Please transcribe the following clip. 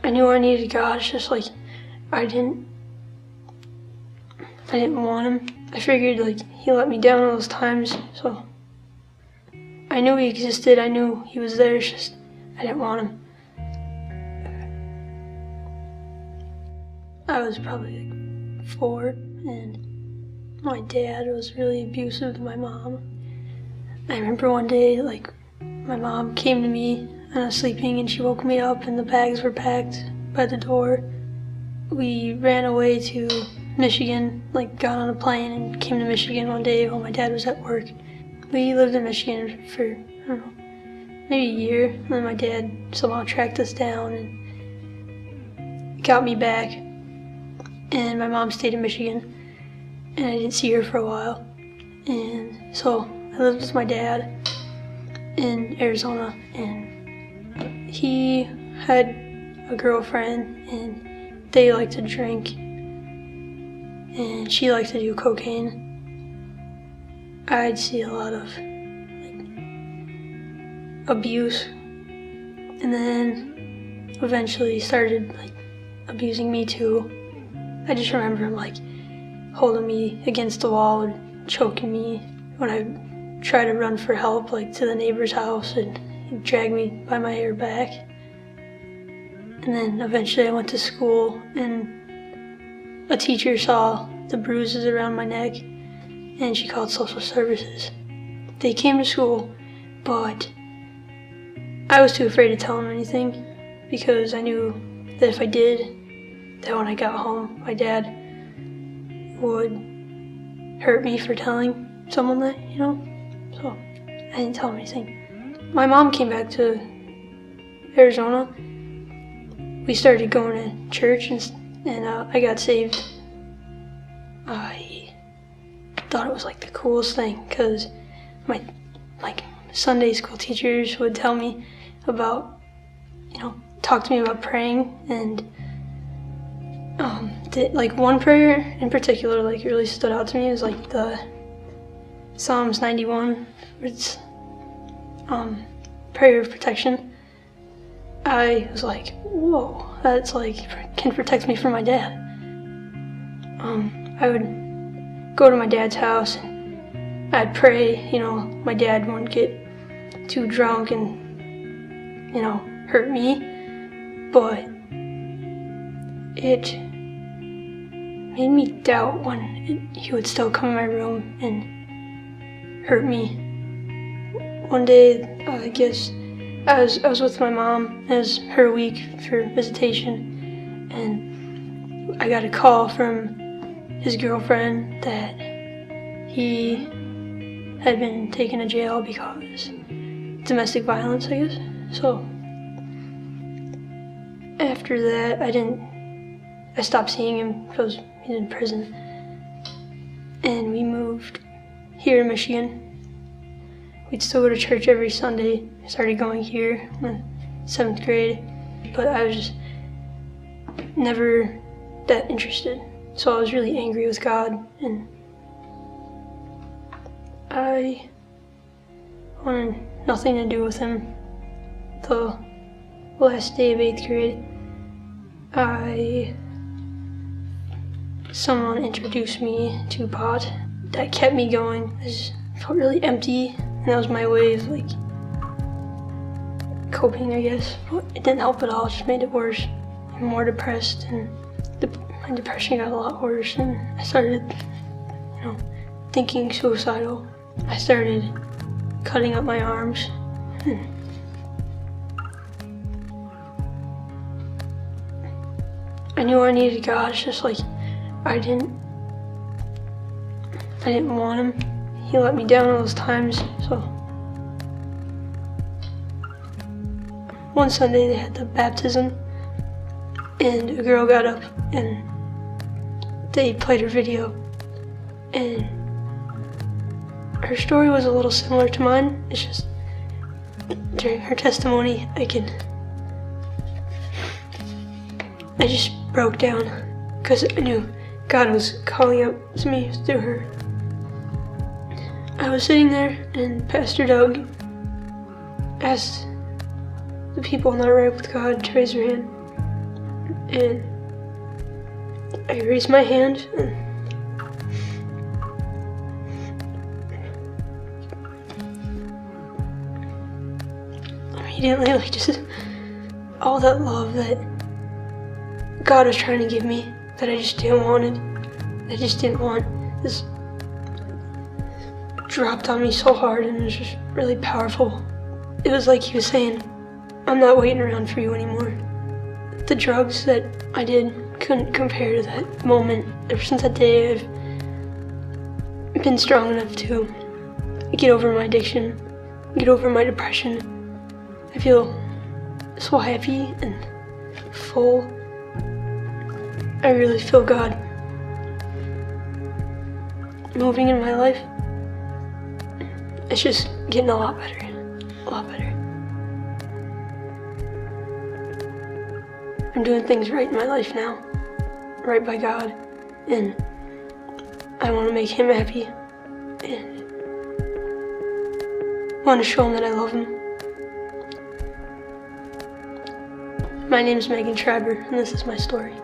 I knew I needed God. It's just like I didn't want him. I figured like he let me down all those times, so I knew he existed. I knew he was there. It's just I didn't want him. I was probably like 4, and my dad was really abusive to my mom. I remember one day, like, my mom came to me and I was sleeping and she woke me up and the bags were packed by the door. We ran away to Michigan, like got on a plane and came to Michigan one day while my dad was at work. We lived in Michigan for, I don't know, maybe a year, and then my dad somehow tracked us down and got me back. And my mom stayed in Michigan and I didn't see her for a while. And so I lived with my dad in Arizona, and he had a girlfriend and they liked to drink and she liked to do cocaine. I'd see a lot of abuse, and then eventually started like abusing me too. I just remember him like holding me against the wall and choking me when I tried to run for help, like to the neighbor's house, and he'd drag me by my hair back. And then eventually I went to school and a teacher saw the bruises around my neck and she called social services. They came to school, but I was too afraid to tell them anything because I knew that if I did, that when I got home, my dad would hurt me for telling someone that, you know? So I didn't tell him anything. My mom came back to Arizona. We started going to church and I got saved. I thought it was like the coolest thing because my Sunday school teachers would tell me about, talk to me about praying, and like one prayer in particular like really stood out to me. It was like the Psalms 91, it's prayer of protection. I was like, whoa, that's like can protect me from my dad. I would go to my dad's house and I'd pray, my dad wouldn't get too drunk and, hurt me, but it made me doubt when he would still come in my room and hurt me. One day, I guess, I was with my mom. It was her week for visitation, and I got a call from his girlfriend that he had been taken to jail because domestic violence, I guess. So after that, I stopped seeing him because he's in prison, and we moved here to Michigan. We'd still go to church every Sunday. I started going here in 7th grade, but I was just never that interested. So I was really angry with God, and I wanted nothing to do with him. The last day of 8th grade, someone introduced me to pot. That kept me going. I just felt really empty, and that was my way of like coping, I guess. But it didn't help at all. It just made it worse. I'm more depressed, and my depression got a lot worse, and I started, thinking suicidal. I started cutting up my arms. I knew I needed God. It's just like I didn't want him. He let me down all those times. So one Sunday they had the baptism, and a girl got up and they played her video, and her story was a little similar to mine. It's just during her testimony I just broke down because I knew God was calling out to me through her. I was sitting there and Pastor Doug asked the people not right with God to raise their hand. and I raised my hand and immediately, like, just all that love that God was trying to give me, that I just didn't want, just dropped on me so hard, and it was just really powerful. It was like he was saying, I'm not waiting around for you anymore. The drugs that I did couldn't compare to that moment. Ever since that day, I've been strong enough to get over my addiction, get over my depression. I feel so happy and full. I really feel God moving in my life. It's just getting a lot better, a lot better. I'm doing things right in my life now, right by God, and I want to make Him happy, and want to show Him that I love Him. My name's Megan Schreiber, and this is my story.